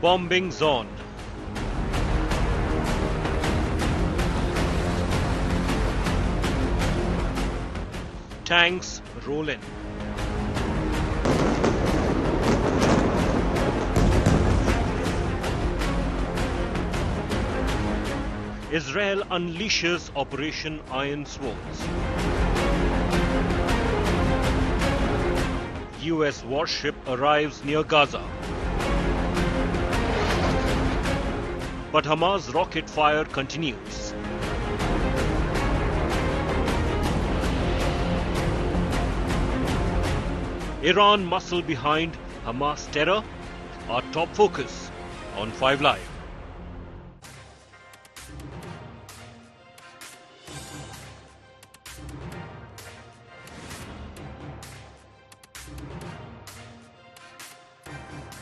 bombing zone. Tanks roll in. Israel unleashes Operation Iron Swords. US warship arrives near Gaza. But Hamas rocket fire continues. Iran muscle behind Hamas terror, our top focus on 5 Live.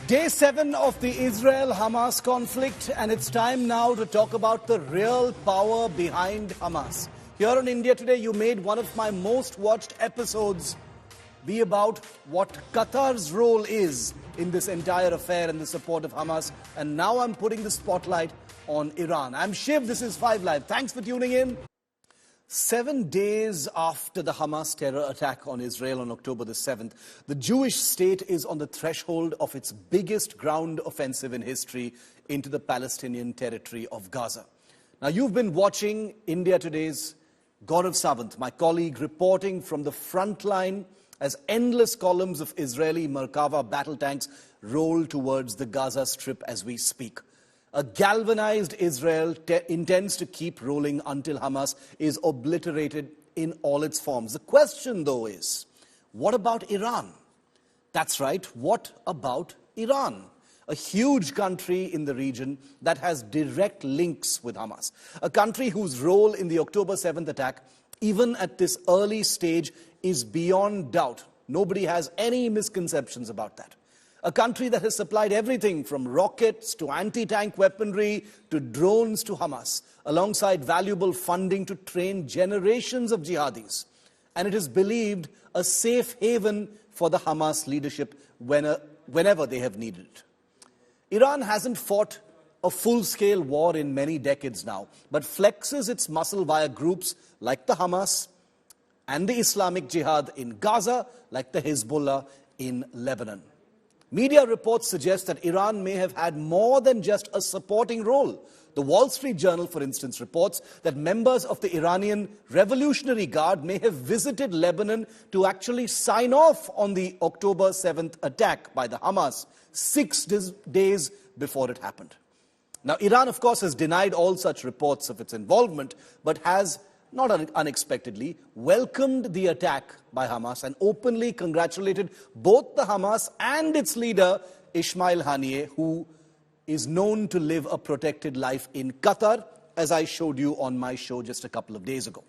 Day 7 of the Israel-Hamas conflict, and it's time now to talk about the real power behind Hamas. Here on India Today, you made one of my most watched episodes be about what Qatar's role is in this entire affair and the support of Hamas. And now I'm putting the spotlight on Iran. I'm Shiv, this is 5 Live. Thanks for tuning in. 7 days after the Hamas terror attack on Israel on October the 7th, the Jewish state is on the threshold of its biggest ground offensive in history into the Palestinian territory of Gaza. Now, you've been watching India Today's Gaurav Sawant, my colleague, reporting from the front line as endless columns of Israeli Merkava battle tanks roll towards the Gaza Strip as we speak. A galvanized Israel intends to keep rolling until Hamas is obliterated in all its forms. The question, though, is, what about Iran? That's right, what about Iran? A huge country in the region that has direct links with Hamas. A country whose role in the October 7th attack, even at this early stage, is beyond doubt. Nobody has any misconceptions about that. A country that has supplied everything from rockets to anti-tank weaponry to drones to Hamas, alongside valuable funding to train generations of jihadis. And it is believed a safe haven for the Hamas leadership whenever they have needed it. Iran hasn't fought a full-scale war in many decades now, but flexes its muscle via groups like the Hamas and the Islamic Jihad in Gaza, like the Hezbollah in Lebanon. Media reports suggest that Iran may have had more than just a supporting role. The Wall Street Journal, for instance, reports that members of the Iranian Revolutionary Guard may have visited Lebanon to actually sign off on the October 7th attack by the Hamas 6 days before it happened. Now, Iran, of course, has denied all such reports of its involvement, but has, not unexpectedly, welcomed the attack by Hamas and openly congratulated both the Hamas and its leader, Ismail Haniyeh, who is known to live a protected life in Qatar, as I showed you on my show just a couple of days ago.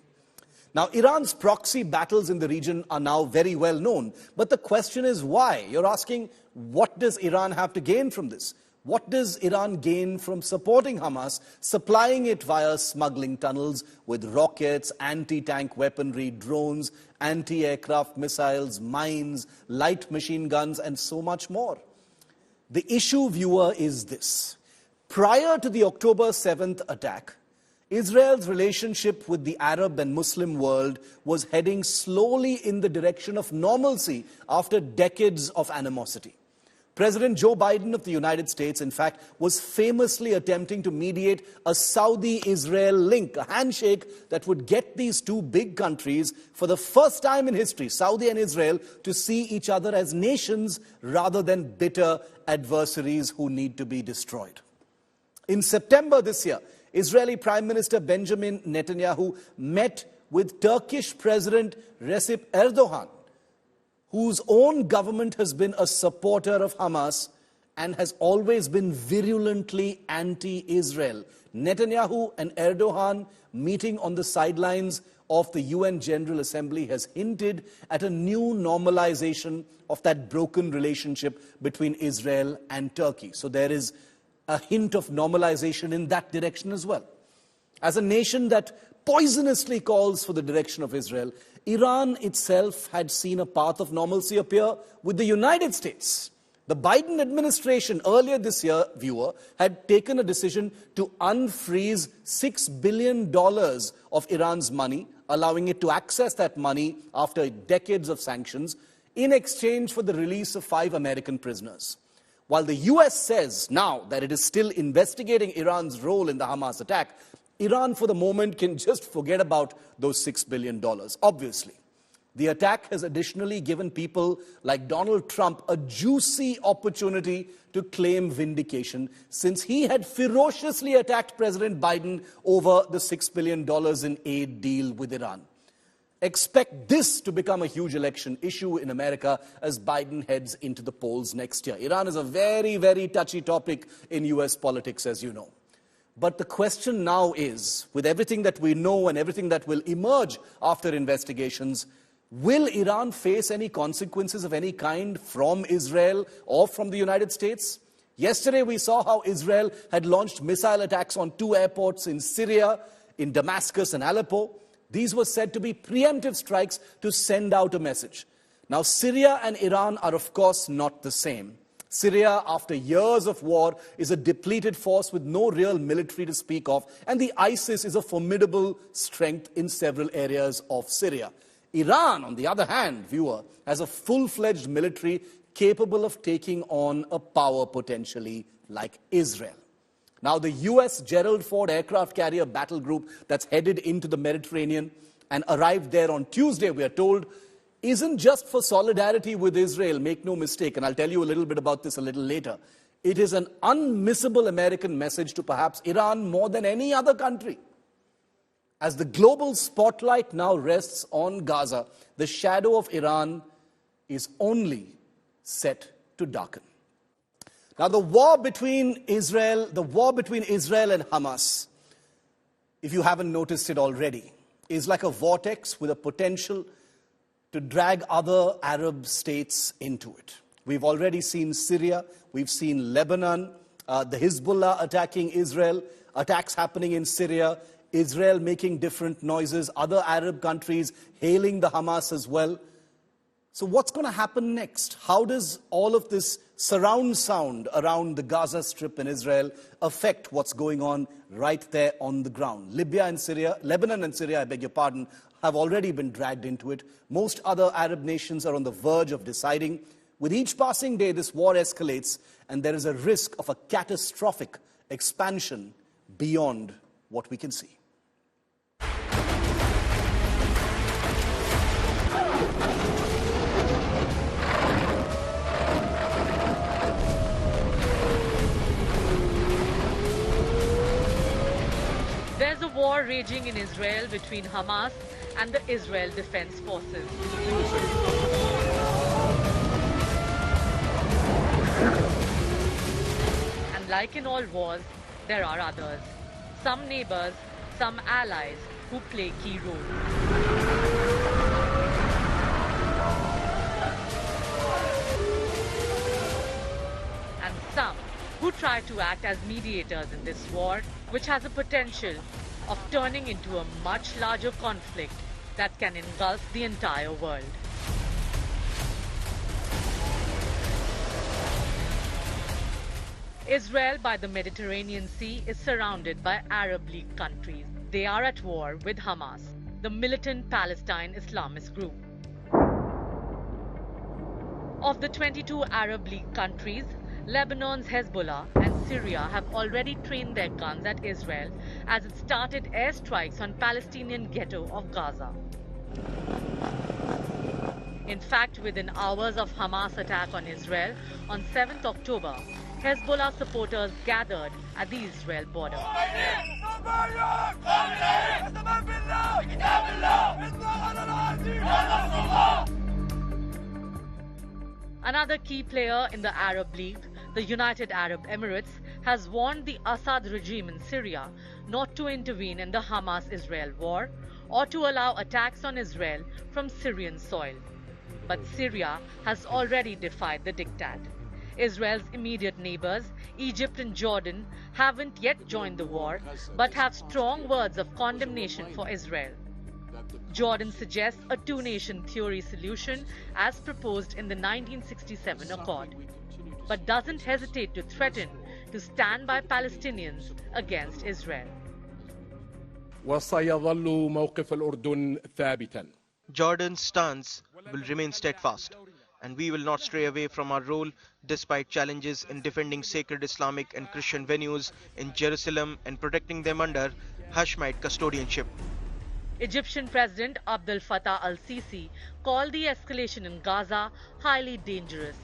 Now, Iran's proxy battles in the region are now very well known, but the question is why? You're asking, what does Iran have to gain from this? What does Iran gain from supporting Hamas, supplying it via smuggling tunnels with rockets, anti-tank weaponry, drones, anti-aircraft missiles, mines, light machine guns, and so much more? The issue, viewer, is this. Prior to the October 7th attack, Israel's relationship with the Arab and Muslim world was heading slowly in the direction of normalcy after decades of animosity. President Joe Biden of the United States, in fact, was famously attempting to mediate a Saudi-Israel link, a handshake that would get these two big countries, for the first time in history, Saudi and Israel, to see each other as nations rather than bitter adversaries who need to be destroyed. In September this year, Israeli Prime Minister Benjamin Netanyahu met with Turkish President Recep Erdogan, whose own government has been a supporter of Hamas and has always been virulently anti-Israel. Netanyahu and Erdogan meeting on the sidelines of the UN General Assembly has hinted at a new normalization of that broken relationship between Israel and Turkey. So there is a hint of normalization in that direction as well. As a nation that poisonously calls for the direction of Israel, Iran itself had seen a path of normalcy appear with the United States The Biden administration earlier this year, viewer, had taken a decision to unfreeze $6 billion of Iran's money, allowing it to access that money after decades of sanctions in exchange for the release of 5 American prisoners. While the US says now that it is still investigating Iran's role in the Hamas attack, Iran for the moment can just forget about those $6 billion, obviously. The attack has additionally given people like Donald Trump a juicy opportunity to claim vindication, since he had ferociously attacked President Biden over the $6 billion in aid deal with Iran. Expect this to become a huge election issue in America as Biden heads into the polls next year. Iran is a very, very touchy topic in US politics, as you know. But the question now is, with everything that we know and everything that will emerge after investigations, will Iran face any consequences of any kind from Israel or from the United States? Yesterday we saw how Israel had launched missile attacks on 2 airports in Syria, in Damascus and Aleppo. These were said to be preemptive strikes to send out a message. Now, Syria and Iran are of course not the same. Syria, after years of war, is a depleted force with no real military to speak of, and the ISIS is a formidable strength in several areas of Syria. Iran, on the other hand, viewer, has a full-fledged military capable of taking on a power potentially like Israel. Now, the US Gerald Ford aircraft carrier battle group that's headed into the Mediterranean and arrived there on Tuesday, we are told, isn't just for solidarity with Israel, make no mistake, and I'll tell you a little bit about this a little later. It is an unmissable American message to perhaps Iran more than any other country. As the global spotlight now rests on Gaza, the shadow of Iran is only set to darken. Now, the war between Israel and Hamas, if you haven't noticed it already, is like a vortex with a potential to drag other Arab states into it. We've already seen Syria, we've seen Lebanon, the Hezbollah attacking Israel, attacks happening in Syria, Israel making different noises, other Arab countries hailing the Hamas as well. So what's going to happen next? How does all of this surround sound around the Gaza Strip in Israel affect what's going on right there on the ground? Lebanon and Syria, I beg your pardon, have already been dragged into it. Most other Arab nations are on the verge of deciding. With each passing day, this war escalates, and there is a risk of a catastrophic expansion beyond what we can see. There's a war raging in Israel between Hamas and the Israel Defense Forces. And like in all wars, there are others. Some neighbors, some allies who play key roles. And some who try to act as mediators in this war, which has a potential of turning into a much larger conflict that can engulf the entire world. Israel, by the Mediterranean Sea, is surrounded by Arab League countries. They are at war with Hamas, the militant Palestine Islamist group. Of the 22 Arab League countries, Lebanon's Hezbollah and Syria have already trained their guns at Israel as it started airstrikes on Palestinian ghetto of Gaza. In fact, within hours of Hamas attack on Israel on 7th October, Hezbollah supporters gathered at the Israel border. Another key player in the Arab League, the United Arab Emirates, has warned the Assad regime in Syria not to intervene in the Hamas-Israel war or to allow attacks on Israel from Syrian soil. But Syria has already defied the diktat. Israel's immediate neighbors, Egypt and Jordan, haven't yet joined the war, but have strong words of condemnation for Israel. Jordan suggests a two-nation theory solution as proposed in the 1967 Accord. but doesn't hesitate to threaten to stand by Palestinians against Israel. وسيظل موقف الأردن ثابتا. Jordan's stance will remain steadfast, and we will not stray away from our role despite challenges in defending sacred Islamic and Christian venues in Jerusalem and protecting them under Hashemite custodianship. Egyptian President Abdel Fattah al-Sisi called the escalation in Gaza highly dangerous,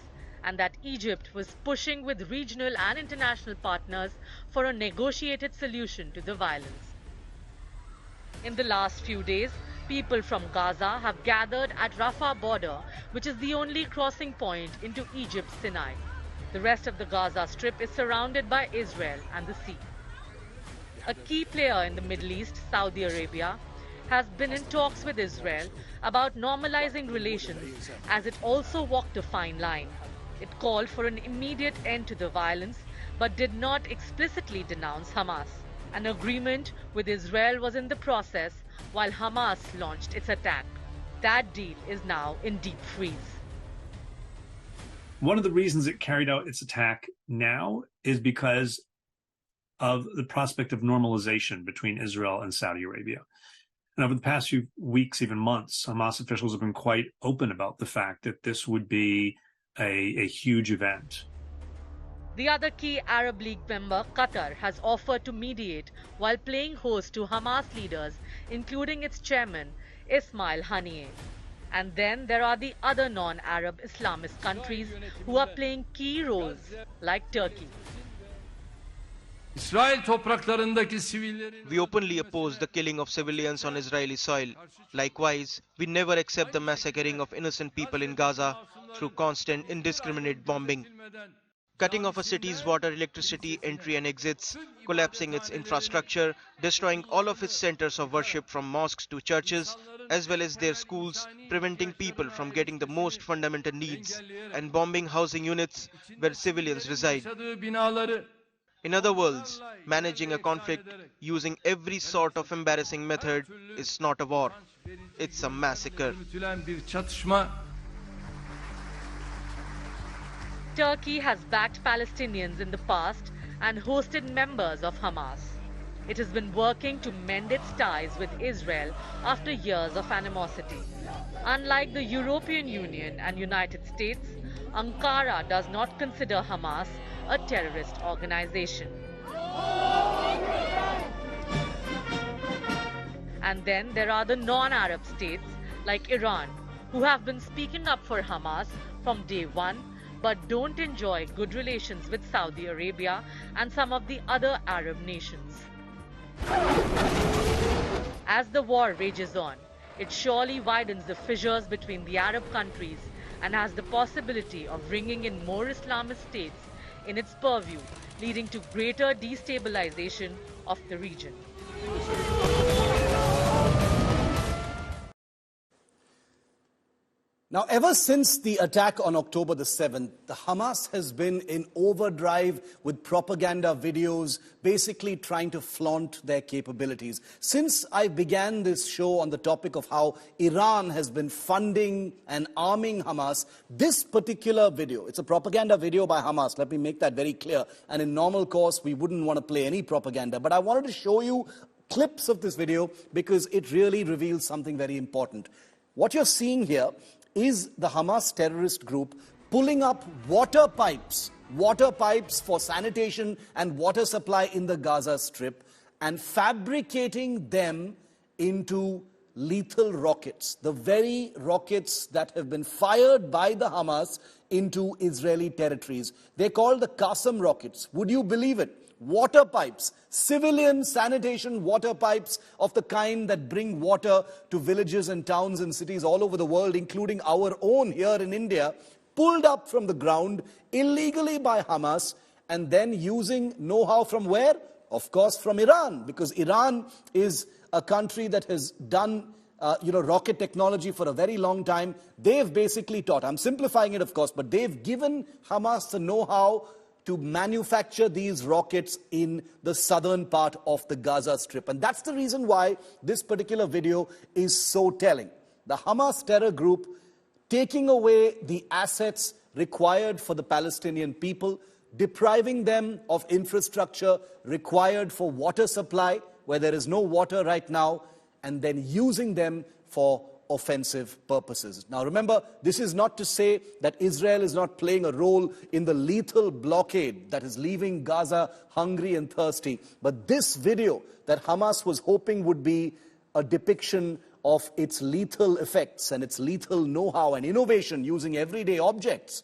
and that Egypt was pushing with regional and international partners for a negotiated solution to the violence. In the last few days, people from Gaza have gathered at Rafah border, which is the only crossing point into Egypt's Sinai. The rest of the Gaza Strip is surrounded by Israel and the sea. A key player in the Middle East, Saudi Arabia, has been in talks with Israel about normalizing relations, as it also walked a fine line. It called for an immediate end to the violence, but did not explicitly denounce Hamas. An agreement with Israel was in the process while Hamas launched its attack. That deal is now in deep freeze. One of the reasons it carried out its attack now is because of the prospect of normalization between Israel and Saudi Arabia. And over the past few weeks, even months, Hamas officials have been quite open about the fact that this would be a huge event. The other key Arab League member, Qatar, has offered to mediate while playing host to Hamas leaders, including its chairman, Ismail Haniyeh. And then there are the other non-Arab Islamist countries who are playing key roles, like Turkey. We openly oppose the killing of civilians on Israeli soil. Likewise, we never accept the massacring of innocent people in Gaza through constant indiscriminate bombing. Cutting off a city's water, electricity, entry and exits, collapsing its infrastructure, destroying all of its centers of worship from mosques to churches, as well as their schools, preventing people from getting the most fundamental needs, and bombing housing units where civilians reside. In other words, managing a conflict using every sort of embarrassing method is not a war. It's a massacre. Turkey has backed Palestinians in the past and hosted members of Hamas. It has been working to mend its ties with Israel after years of animosity. Unlike the European Union and United States, Ankara does not consider Hamas a terrorist organization. And then there are the non-Arab states like Iran, who have been speaking up for Hamas from day one, but don't enjoy good relations with Saudi Arabia and some of the other Arab nations. As the war rages on, it surely widens the fissures between the Arab countries and has the possibility of bringing in more Islamist states in its purview, leading to greater destabilization of the region. Now, ever since the attack on October the 7th, the Hamas has been in overdrive with propaganda videos, basically trying to flaunt their capabilities. Since I began this show on the topic of how Iran has been funding and arming Hamas, this particular video, it's a propaganda video by Hamas, let me make that very clear. And in normal course, we wouldn't want to play any propaganda, but I wanted to show you clips of this video because it really reveals something very important. What you're seeing here is the Hamas terrorist group pulling up water pipes for sanitation and water supply in the Gaza Strip and fabricating them into lethal rockets, the very rockets that have been fired by the Hamas into Israeli territories. They're called the Qassam rockets. Would you believe it? Water pipes, civilian sanitation water pipes of the kind that bring water to villages and towns and cities all over the world, including our own here in India, pulled up from the ground illegally by Hamas and then using know-how from where? Of course, from Iran, because Iran is a country that has done rocket technology for a very long time. They've basically taught, I'm simplifying it of course, but they've given Hamas the know-how to manufacture these rockets in the southern part of the Gaza Strip. And that's the reason why this particular video is so telling. The Hamas terror group taking away the assets required for the Palestinian people, depriving them of infrastructure required for water supply, where there is no water right now, and then using them for offensive purposes. Now remember, this is not to say that Israel is not playing a role in the lethal blockade that is leaving Gaza hungry and thirsty. But this video that Hamas was hoping would be a depiction of its lethal effects and its lethal know-how and innovation using everyday objects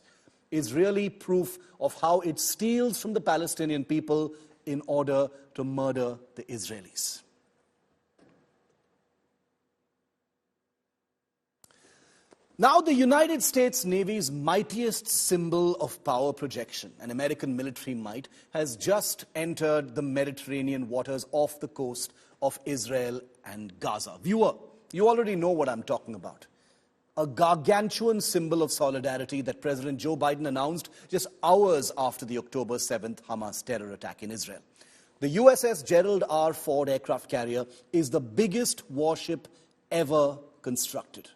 is really proof of how it steals from the Palestinian people in order to murder the Israelis. Now, the United States Navy's mightiest symbol of power projection, an American military might, has just entered the Mediterranean waters off the coast of Israel and Gaza. Viewer, you already know what I'm talking about. A gargantuan symbol of solidarity that President Joe Biden announced just hours after the October 7th Hamas terror attack in Israel. The USS Gerald R. Ford aircraft carrier is the biggest warship ever constructed.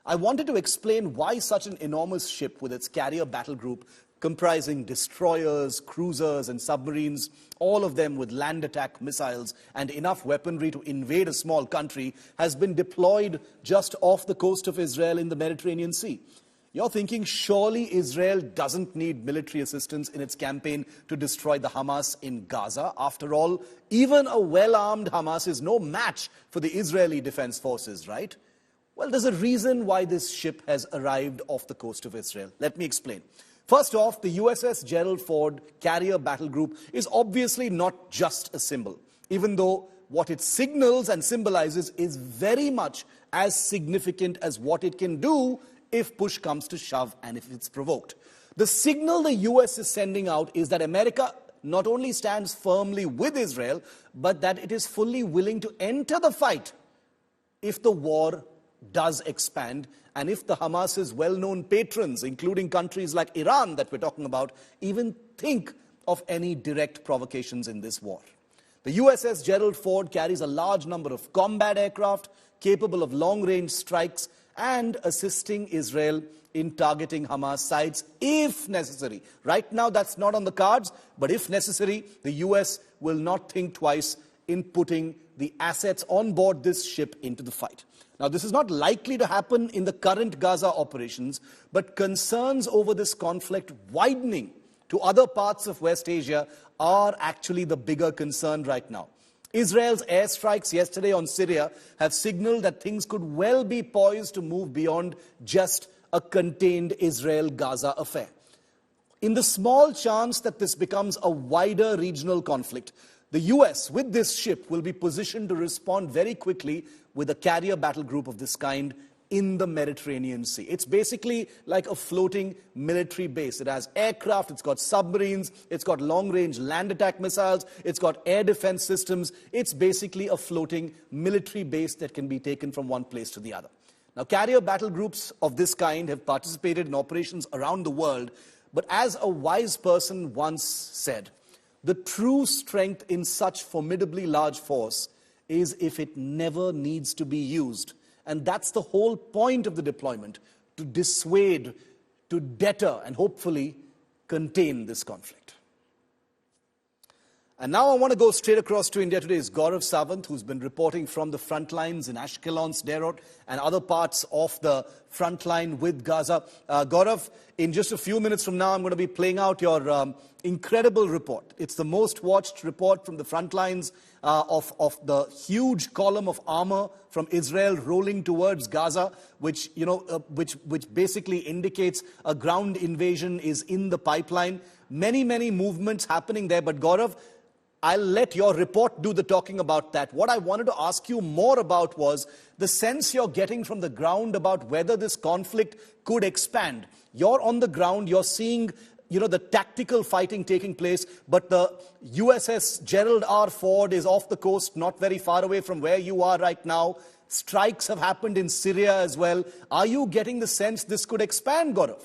I wanted to explain why such an enormous ship with its carrier battle group comprising destroyers, cruisers and submarines, all of them with land attack missiles and enough weaponry to invade a small country, has been deployed just off the coast of Israel in the Mediterranean Sea. You're thinking, surely Israel doesn't need military assistance in its campaign to destroy the Hamas in Gaza. After all, even a well-armed Hamas is no match for the Israeli Defense Forces, right? Well, there's a reason why this ship has arrived off the coast of Israel. Let me explain. First off, the USS Gerald Ford carrier battle group is obviously not just a symbol, even though what it signals and symbolizes is very much as significant as what it can do if push comes to shove and if it's provoked. The signal the US is sending out is that America not only stands firmly with Israel, but that it is fully willing to enter the fight if the war does expand, and if the Hamas's well-known patrons, including countries like Iran that we're talking about, even think of any direct provocations in this war. The USS Gerald Ford carries a large number of combat aircraft capable of long-range strikes and assisting Israel in targeting Hamas sites if necessary. Right now that's not on the cards, but if necessary, the US will not think twice in putting the assets on board this ship into the fight. Now, this is not likely to happen in the current Gaza operations, but concerns over this conflict widening to other parts of West Asia are actually the bigger concern right now. Israel's airstrikes yesterday on Syria have signaled that things could well be poised to move beyond just a contained Israel-Gaza affair. In the small chance that this becomes a wider regional conflict, the US, with this ship, will be positioned to respond very quickly with a carrier battle group of this kind in the Mediterranean Sea. It's basically like a floating military base. It has aircraft, it's got submarines, it's got long-range land attack missiles, it's got air defense systems. It's basically a floating military base that can be taken from one place to the other. Now, carrier battle groups of this kind have participated in operations around the world, but as a wise person once said, the true strength in such formidably large force is if it never needs to be used. And that's the whole point of the deployment, to dissuade, to deter, and hopefully contain this conflict. And now I want to go straight across to India today's Gaurav Sawant, who's been reporting from the front lines in Ashkelon, Sderot, and other parts of the front line with Gaza. Gaurav, in just a few minutes from now, I'm going to be playing out your incredible report. It's the most watched report from the front lines of the huge column of armor from Israel rolling towards Gaza, which basically indicates a ground invasion is in the pipeline. Many movements happening there, but Gaurav, I'll let your report do the talking about that. What I wanted to ask you more about was the sense you're getting from the ground about whether this conflict could expand. You're on the ground, you're seeing the tactical fighting taking place, but the USS Gerald R. Ford is off the coast, not very far away from where you are right now. Strikes have happened in Syria as well. Are you getting the sense this could expand, Gaurav?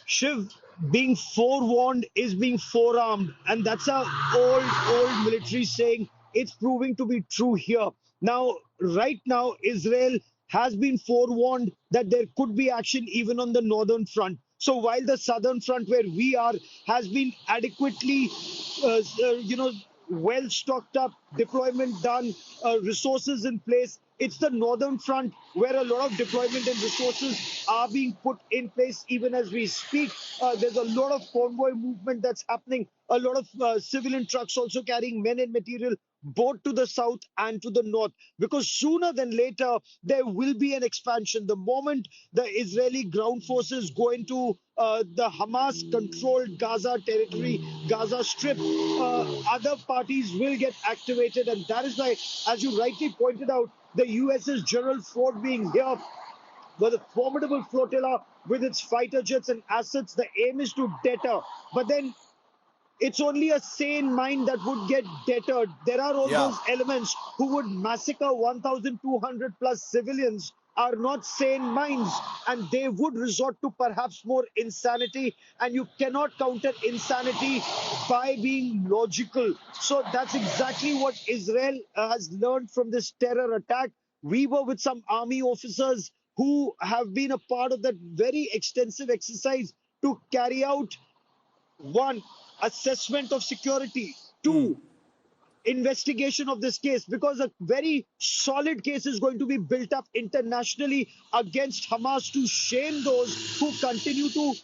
Shiv, being forewarned is being forearmed, and that's a old military saying. It's proving to be true here. Now, right now, Israel has been forewarned that there could be action even on the northern front. So while the southern front where we are has been adequately, well stocked up, deployment done, resources in place, it's the northern front where a lot of deployment and resources are being put in place even as we speak. There's a lot of convoy movement that's happening, a lot of civilian trucks also carrying men and material both to the south and to the north, because sooner than later there will be an expansion. The moment the Israeli ground forces go into the Hamas-controlled Gaza territory, Gaza Strip, other parties will get activated, and that is why, as you rightly pointed out, the USS Gerald Ford being here with a formidable flotilla with its fighter jets and assets. The aim is to deter, but then it's only a sane mind that would get deterred. There are all those elements who would massacre 1,200 plus civilians are not sane minds, and they would resort to perhaps more insanity, and you cannot counter insanity by being logical. So that's exactly what Israel has learned from this terror attack. We were with some army officers who have been a part of that very extensive exercise to carry out, one, assessment of security, two, investigation of this case, because a very solid case is going to be built up internationally against Hamas to shame those who continue to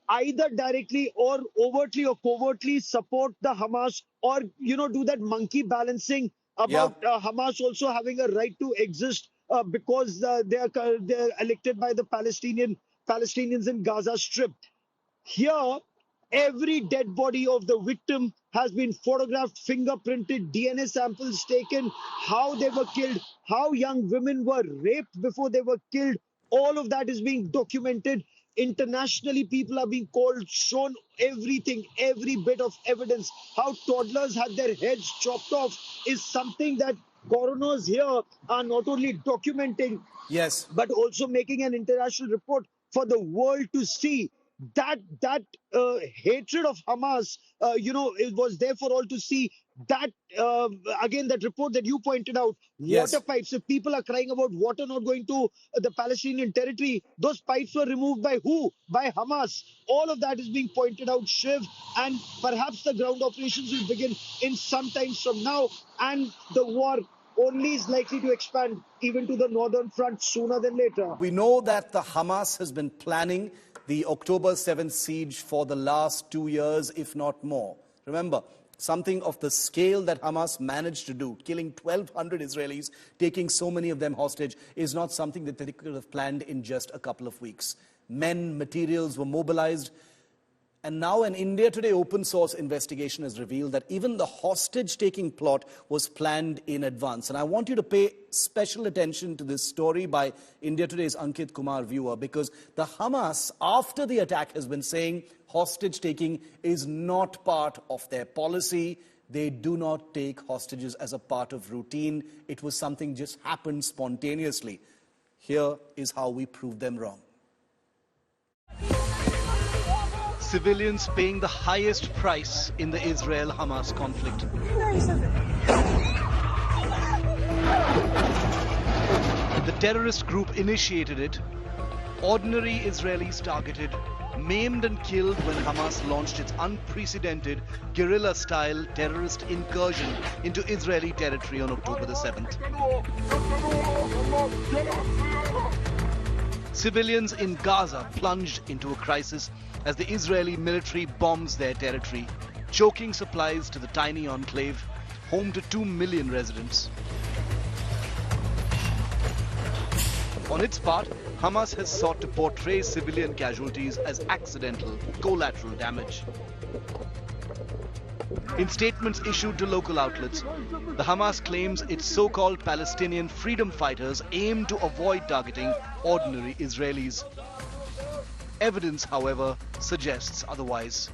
either directly or overtly or covertly support the Hamas, or do that monkey balancing about Hamas also having a right to exist because they're elected by the Palestinians in Gaza Strip. Here, every dead body of the victim has been photographed, fingerprinted, DNA samples taken, how they were killed, how young women were raped before they were killed. All of that is being documented. Internationally, people are being called, shown everything, every bit of evidence. How toddlers had their heads chopped off is something that coroners here are not only documenting, but also making an international report for the world to see. That hatred of Hamas, it was there for all to see. That again, that report that you pointed out, water pipes. If people are crying about water not going to the Palestinian territory, those pipes were removed by who? By Hamas. All of that is being pointed out, Shiv, and perhaps the ground operations will begin in some time from now, and the war only is likely to expand even to the northern front sooner than later. We know that the Hamas has been planning the October 7th siege for the last 2 years, if not more. Remember, something of the scale that Hamas managed to do, killing 1,200 Israelis, taking so many of them hostage, is not something that they could have planned in just a couple of weeks. Men, materials were mobilized. And now an India Today open source investigation has revealed that even the hostage-taking plot was planned in advance. And I want you to pay special attention to this story by India Today's Ankit Kumar viewer, because the Hamas, after the attack, has been saying hostage-taking is not part of their policy. They do not take hostages as a part of routine. It was something just happened spontaneously. Here is how we proved them wrong. Civilians paying the highest price in the Israel-Hamas conflict. The terrorist group initiated it. Ordinary Israelis targeted, maimed and killed when Hamas launched its unprecedented guerrilla-style terrorist incursion into Israeli territory on October the 7th. Civilians in Gaza plunged into a crisis as the Israeli military bombs their territory, choking supplies to the tiny enclave, home to 2 million residents. On its part, Hamas has sought to portray civilian casualties as accidental, collateral damage. In statements issued to local outlets, the Hamas claims its so-called Palestinian freedom fighters aim to avoid targeting ordinary Israelis. Evidence, however, suggests otherwise.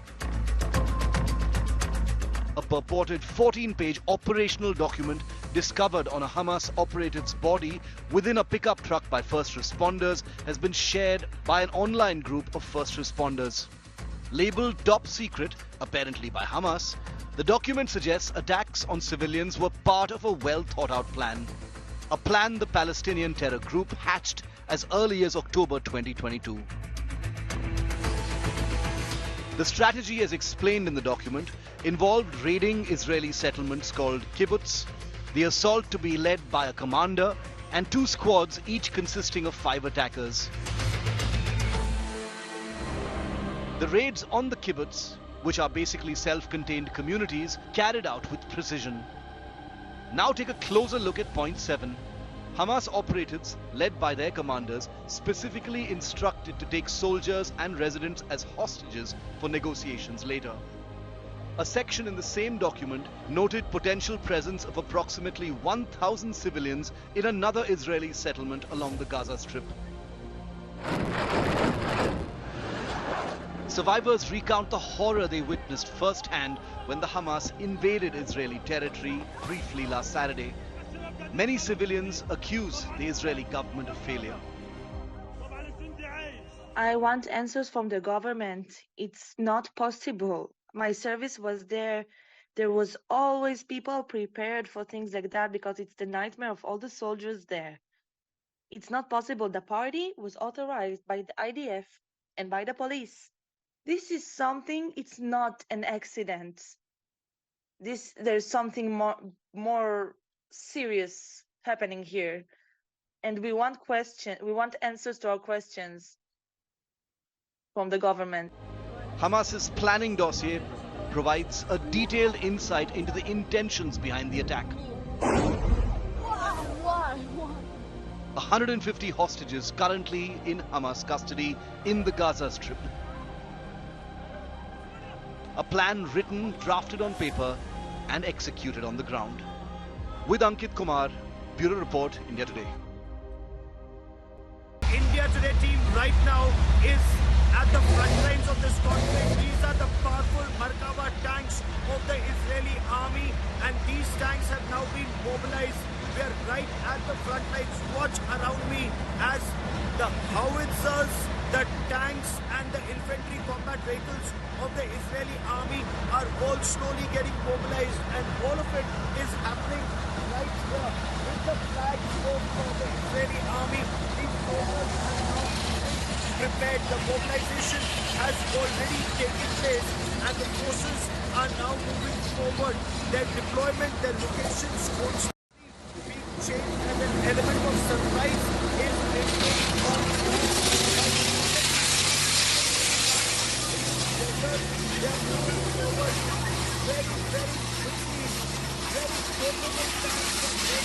A purported 14-page operational document discovered on a Hamas-operated's body within a pickup truck by first responders has been shared by an online group of first responders. Labeled top secret, apparently by Hamas, the document suggests attacks on civilians were part of a well-thought-out plan. a plan the Palestinian terror group hatched as early as October 2022. The strategy, as explained in the document, involved raiding Israeli settlements called kibbutz, the assault to be led by a commander, and 2 squads, each consisting of 5 attackers. The raids on the kibbutz, which are basically self-contained communities, carried out with precision. Now take a closer look at point 7. Hamas operatives, led by their commanders, specifically instructed to take soldiers and residents as hostages for negotiations later. A section in the same document noted potential presence of approximately 1,000 civilians in another Israeli settlement along the Gaza Strip. Survivors recount the horror they witnessed firsthand when the Hamas invaded Israeli territory briefly last Saturday. Many civilians accuse the Israeli government of failure. I want answers from the government. It's not possible. My service was there. There was always people prepared for things like that because it's the nightmare of all the soldiers there. It's not possible. The party was authorized by the IDF and by the police. This is something, it's not an accident. There's something more serious happening here. And we want answers to our questions from the government. Hamas's planning dossier provides a detailed insight into the intentions behind the attack. Why? 150 hostages currently in Hamas custody in the Gaza Strip. A plan written, drafted on paper, and executed on the ground. With Ankit Kumar, Bureau Report, India Today. India Today team right now is at the front lines of this conflict. These are the powerful Markava tanks of the Israeli army, and these tanks have now been mobilized. We are right at the front lines. Watch around me as the howitzers, the tanks and the infantry combat vehicles of the Israeli army are all slowly getting mobilized, and all of it is happening right here with the flags of the Israeli army. These soldiers are now prepared. The mobilization has already taken place and the forces are now moving forward. Their deployment, their locations constantly being changed, and an element of surprise is maintained on they are moving forward very, very quickly. Very capable tanks of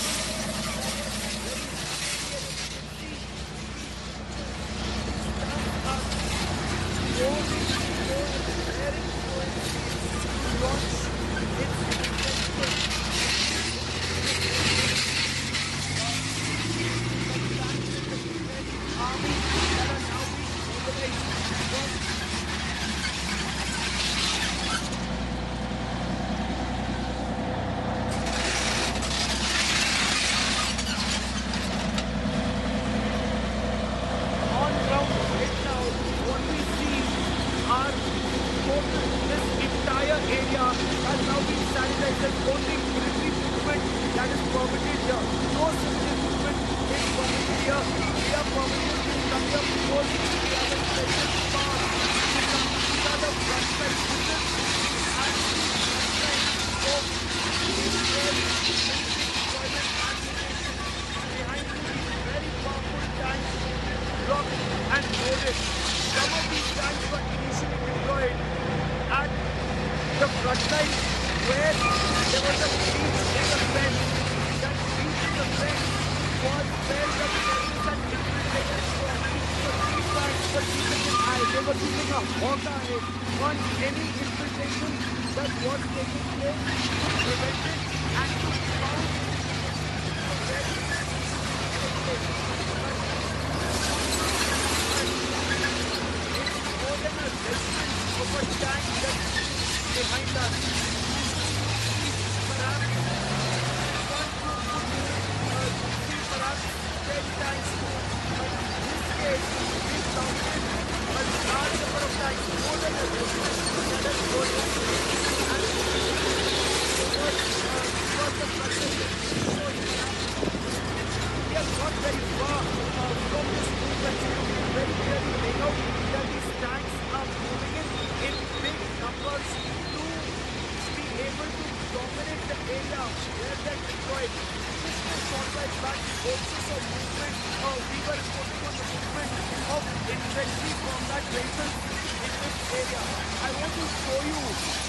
area. I want to show you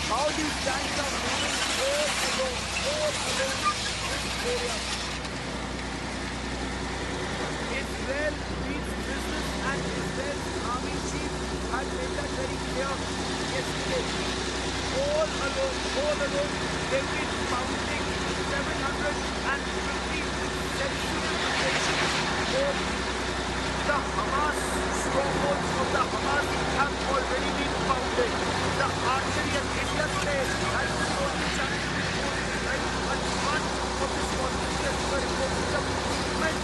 how these tanks are moving all along this area. Israel means business, and Israel's army chief had made that very clear yesterday. All along, they've been mounting 750 sensitive locations of the Hamas. Strongholds of the Hamas have already been founded. The archery and India today has been also challenged with forces, right? But one of this conflict is reporting the movement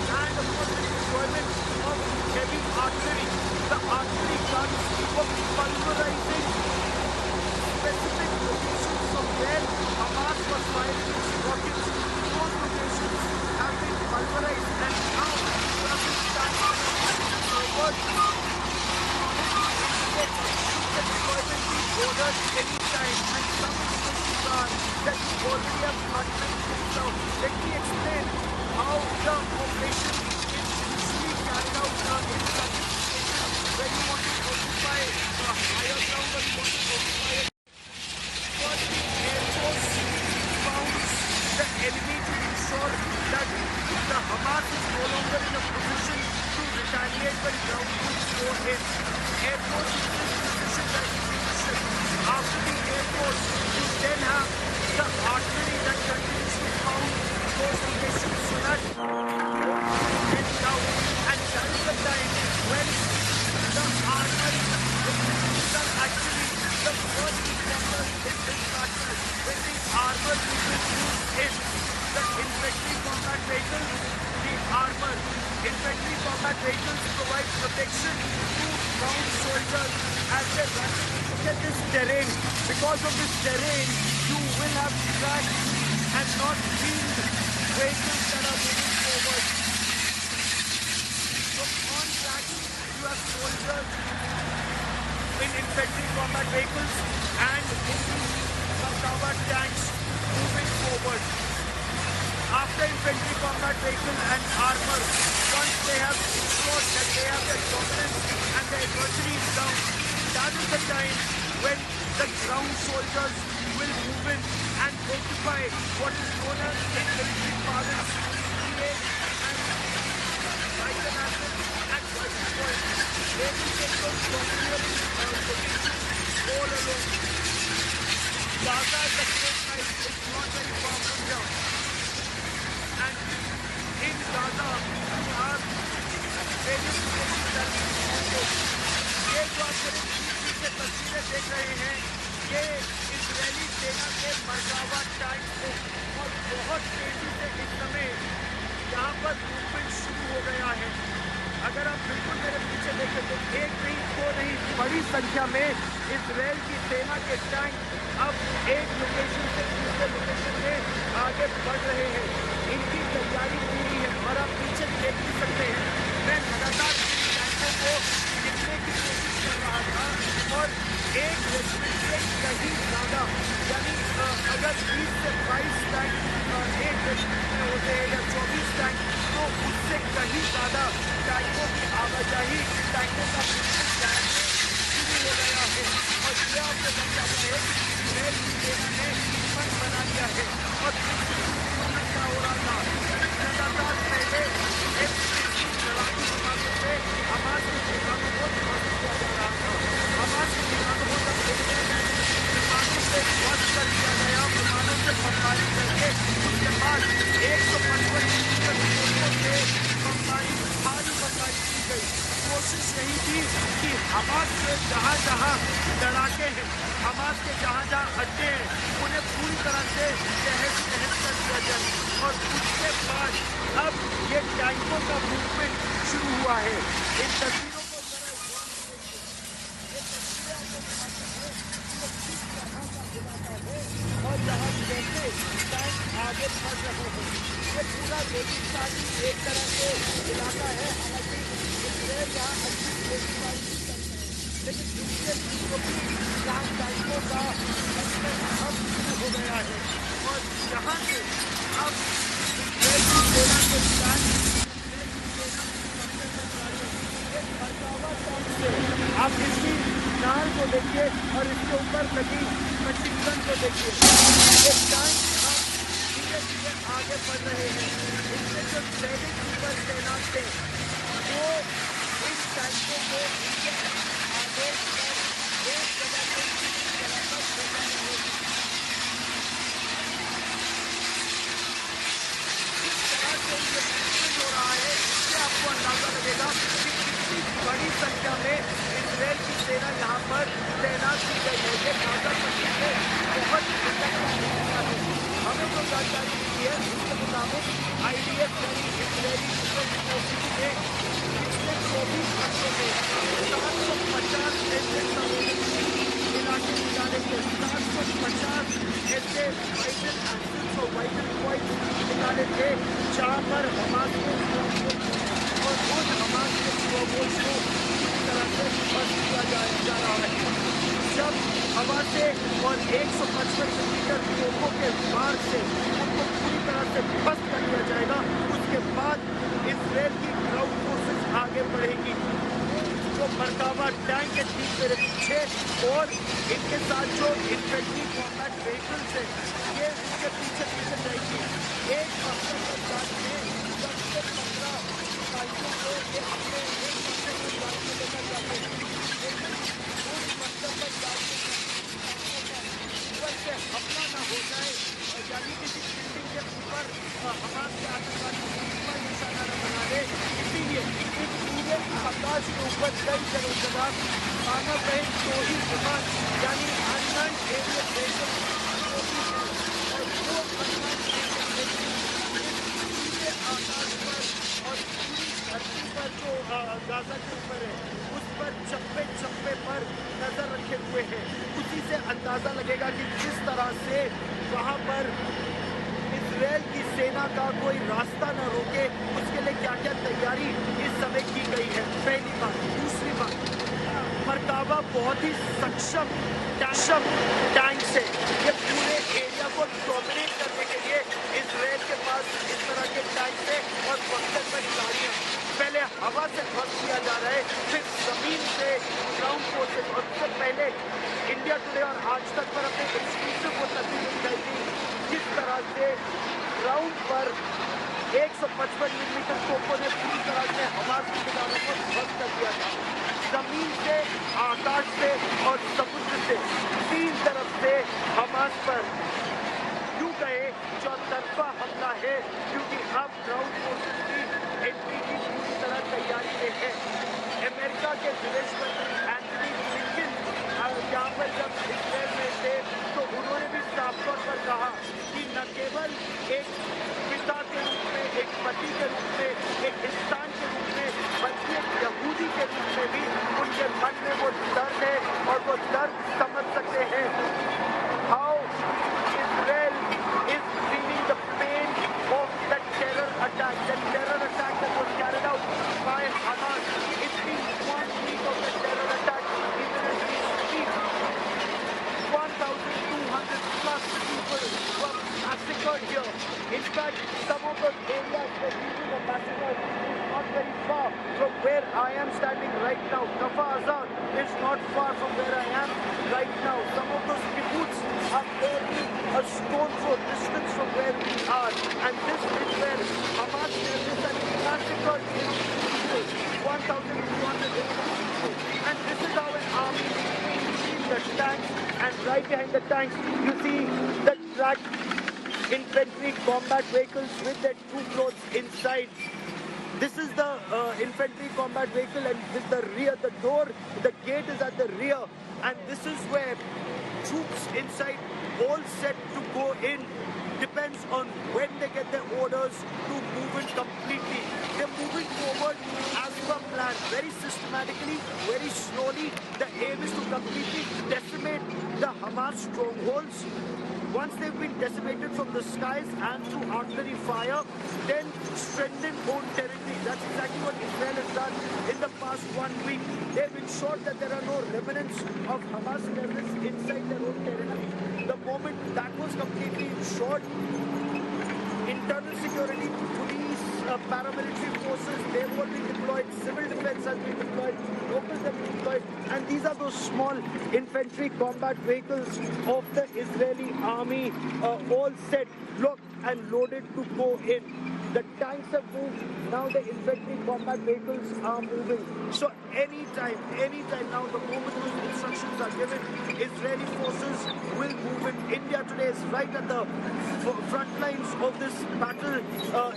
and of course the deployment of heavy artillery. The artillery guns were pulverizing specific locations from where Hamas was firing its rockets. Those locations have been pulverized, and now Russian tanks forward. The deployment be ordered anytime, and some indications are that you already have conflict things out. Let me explain how the operation is usually carried out in such a situation where you want to occupy a higher ground or you want to occupy a first, the Air Force founds the enemy to ensure that the Hamas is no longer in a position to retaliate when ground troops go in. Air Force uses precision leadership. After the Air Force, you then have the artillery that continues to pound those locations so that get down. And that is the time when the armory, actually the first responders in this battle, when the armor is used in the infantry combat vehicles, the armor infantry combat vehicles provide protection to ground soldiers as they run. Look at this terrain. Because of this terrain, you will have tracked and not wheeled vehicles that are moving forward. So on tracks, you have soldiers in infantry combat vehicles and in the covered tanks moving forward. After infantry combat vehicle and armor, once they have ensured that they have their dominance and their adversary is down, that is the time when the ground soldiers will move in and occupy what is known as the military parlance, create and right the national and right the point. They will take those dominant positions all along. Gaza is a great place, it's not very far from here. And in Gaza, you have various places that are founded. ये जो आप मेरे पीछे तस्वीरें देख रहे हैं, ये इजरायली सेना के मरकावा टैंक को और बहुत तेजी से इस समय यहाँ पर मूवमेंट शुरू हो गया है। अगर आप बिल्कुल मेरे पीछे देखें तो एक नहीं, दो नहीं, बड़ी संख्या में इजरायल की सेना के टैंक अब एक लोकेशन से दूसरे लोकेशन में आगे बढ़ रहे हैं। इनकी तैयारी पूरी है और आप पीछे देख भी सकते हैं। मैं लगातार टैंकों को दिखने की कोशिश कर रहा था और एक रेजिमेंट से कहीं ज़्यादा, यानी अगर 20 से 22 टैंक एक रेजिमेंट में होते हैं या 24 टैंक, तो उससे कहीं ज़्यादा टैंकों की आवाजाही, टैंकों का शुरू हो गया है। और यह आपको बता दें कि रेल की सेना ने मन बना लिया है और क्या हो रहा था लगातार पहले लड़ाकू विमानों से हमास के विमानों को ध्वस्त किया जा रहा था। हमास के विमानों को जब विमानों से ध्वस्त कर दिया गया, विमानों से बमबारी करके उसके बाद 155 किलोमीटर से बमबारी, भारी बमबारी की गई। कोशिश यही थी कि हमास के जहाँ जहाँ लड़ाके हैं, हमास के जहाँ जहाँ अड्डे हैं, उन्हें पूरी तरह से तहस नहस कर दिया जाए। और उसके बाद अब ये टैंकों का मूवमेंट शुरू हुआ है। इन तस्वीरों को जरा ये तस्वीरें आपको दिखाते हैं कि किस तरह का इलाका है और जहाँ कैसे टैंक आगे बढ़ रहे हैं। ये पूरा रेगिस्तानी एक तरह से इलाका है। हालांकि इसराइल यहाँ अच्छी रेगिस्तानी नहीं करते हैं, लेकिन दूसरे चीजों की जहाँ टैंकों का मूवमेंट अब शुरू हो गया है और यहाँ से अब इसराइल की सेना के टैंक आप इसकी नाल को देखिए और इसके ऊपर लगी मशीन गन को देखिए। ये टैंक अब धीरे धीरे आगे बढ़ रहे हैं। इनके जो सैनिक ऊपर तैनात थे वो इन टैंकों को इनके आदेश पर एक जगह से दूसरी जगह पर ले जा रहे हैं। हो रहा है, इससे आपको अंदाजा लगेगा कि कितनी बड़ी संख्या में इजराइल की सेना यहाँ पर तैनात की गई है। ये गाजा पट्टी में बहुत हमें जो जानकारी मिली है उसके मुताबिक IDF यानी इजरायली डिफेंस फोर्सेस ने पिछले 24 घंटों में 750 ऐसे इलाके निकाले थे। 750 ऐसे वाइटल एक्सेस और वाइटल पॉइंट निकाले थे जहाँ पर हमास के और उन हमास के स्ट्रॉन्गहोल्ड्स को पूरी तरह से ध्वस्त किया जा रहा है। जब हवा से और 155 मिलीमीटर तोपों के वार से उनको पूरी तरह से ध्वस्त कर दिया जाएगा, उसके बाद इजराइल की ग्राउंड फोर्सेस आगे बढ़ेगी। जो मरकावा टैंक है ठीक मेरे पीछे और इनके साथ जो इन्फेंट्री कॉम्बैट व्हीकल्स है ये इनके पीछे पीछे जाएगी। एक हफ्ते के साथ में 10 से 15 सिपाहियों को ये अपने एक हफ्ते के साथ में लेकर जाते हैं। लेकिन उस मतलब पर से हमला न हो जाए यानी किसी बिल्डिंग के ऊपर हमास के आतंकवादी पर निशाना न बना ले, इसीलिए इस पूरे आकाश के ऊपर कई जगह मानव रहित 2 ही विमान यानी अनमैन्ड एरियल व्हीकल और वो अनमैन्ड पूरे आकाश पर और पूरी धरती पर जो गाजा के ऊपर है उस पर चप्पे चप्पे पर नजर रखे हुए हैं। उसी से अंदाजा लगेगा कि किस तरह से वहां पर इजराइल की सेना का कोई रास्ता न रोके उसके लिए क्या क्या तैयारी इस समय की गई है। पहली बात। दूसरी बात, मरकावा बहुत ही सक्षम टैंक से ये पूरे एरिया को डोमिनेट करने के लिए इजराइल के पास इस तरह के टैंक है और वक्तन में गाड़ियां पहले हवा से ध्वस्त किया जा रहा है, फिर जमीन से ग्राउंड फोर्सेस और उससे पहले इंडिया टुडे और आज तक पर अपने एक्सक्लूसिव वो तस्वीर दिखाई थी जिस तरह से ग्राउंड पर 155 मिलीमीटर तोपों ने पूरी तरह से हमास की ठिकानों को ध्वस्त कर दिया था। जमीन से, आकाश से और समुद्र से 3 तरफ से हमास पर यूं कहे चौतरफा हमला है, क्योंकि अब ग्राउंड फोर्सेस की एंट्री की पूरी तरह तैयारी में है। अमेरिका के विदेश मंत्री एंथनी ब्लिंकन यहाँ पर जब इजराइल में थे तो उन्होंने भी साफ तौर पर कहा कि न केवल एक पिता के रूप में, एक पति के रूप में, एक इंसान के रूप में, बल्कि एक यहूदी के रूप में भी उनके मन में वो दर्द है और वो दर्द समझ सकते हैं। How Israel is feeling the pain of the terror attack that was carried out by Hamas. It's been 1 week of the terror attack. Even as we speak, 1,200 plus people were massacred here. In fact, some of the areas where people were massacred is not very far from where I am standing right now. Kafar Azad is not far from where I am right now. Some of those kibbutz are barely a stone throw distance from where we are. And this is where Hamas terrorists and massacred 1,200 people. And this is how an army sees the tanks, and right behind the tanks you see the tracked infantry combat vehicles with their troop loads inside. This is the infantry combat vehicle, and this is the rear, the door, the gate is at the rear, and this is where troops inside all set to go in. Depends on when they get their orders to move in completely. They're moving forward as per plan, very systematically, very slowly. The aim is to completely decimate the Hamas strongholds. Once they've been decimated from the skies and through artillery fire, then strengthen own territory. That's exactly what Israel has done in the past 1 week. They've ensured that there are no remnants of Hamas terrorists inside their own territory. The moment that was completely ensured, internal security, police, paramilitary forces, they've all been deployed, civil defense has been deployed, locals have been deployed, and these are those small infantry combat vehicles of the Israeli army, all set, locked and loaded to go in. The tanks have moved, now the infantry combat vehicles are moving. So anytime now, the moment those instructions are given, Israeli forces will move in. India today is right at the front lines of this battle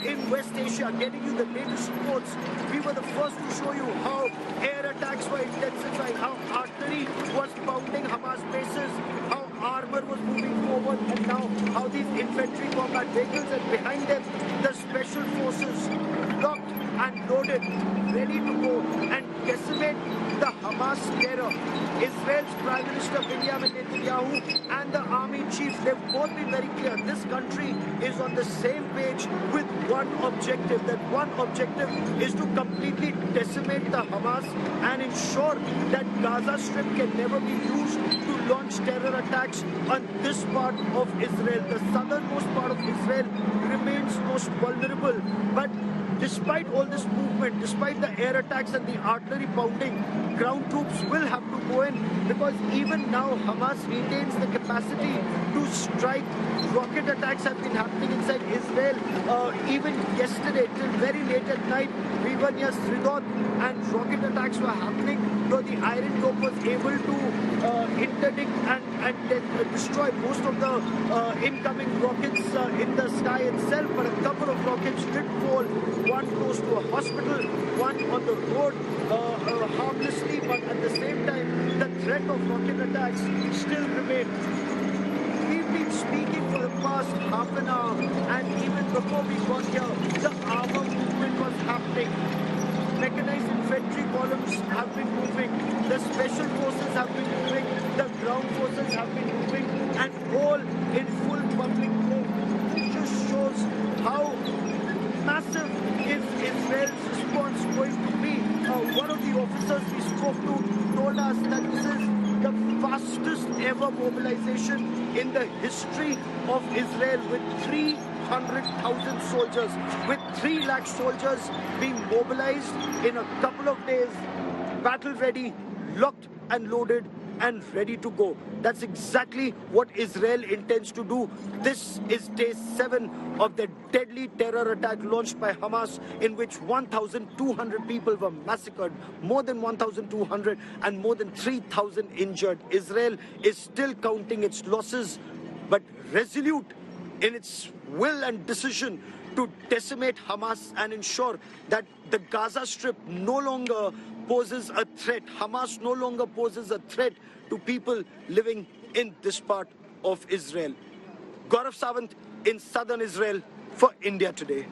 in West Asia, getting you the latest reports. We were the first to show you how air attacks were intensifying, how artillery was pounding Hamas bases, how armor was moving forward, and now how these infantry combat vehicles and behind them the special forces locked and loaded, ready to go and decimate the Hamas terror. Israel's Prime Minister Benjamin Netanyahu and the army chief, they've both been very clear. This country is on the same page with one objective. That one objective is to completely decimate the Hamas and ensure that Gaza Strip can never be used to launch terror attacks on this part of Israel. The southernmost part of Israel remains most vulnerable. But despite all this movement, despite the air attacks and the artillery pounding, ground troops will have to go in, because even now Hamas retains the capacity to strike. Rocket attacks have been happening inside Israel. Even yesterday, till very late at night, we were near Sridot and rocket attacks were happening, though the Iron Dome was able to interdict and destroy most of the incoming rockets in the sky itself. But a couple of rockets did fall, one close to a hospital, one on the road harmlessly, but at the same time, the threat of rocket attacks still remains. We've been speaking for the past half an hour, and even before we got here, the armor movement was happening. Mechanized infantry columns have been moving, the special forces have been moving, the ground forces have been moving, and all in full public play. This just shows how massive is Israel's response going to be. One of the officers we spoke to told us that this is the fastest ever mobilization in the history of Israel, with 300,000 soldiers, with 3 lakh soldiers being mobilized in a couple of days, battle ready, locked and loaded and ready to go. That's exactly what Israel intends to do. This is day 7 of the deadly terror attack launched by Hamas, in which 1,200 people were massacred, more than 1,200, and more than 3,000 injured. Israel is still counting its losses, but resolute in its will and decision to decimate Hamas and ensure that the Gaza Strip no longer poses a threat. Hamas no longer poses a threat to people living in this part of Israel. Gaurav Sawant in southern Israel for India Today.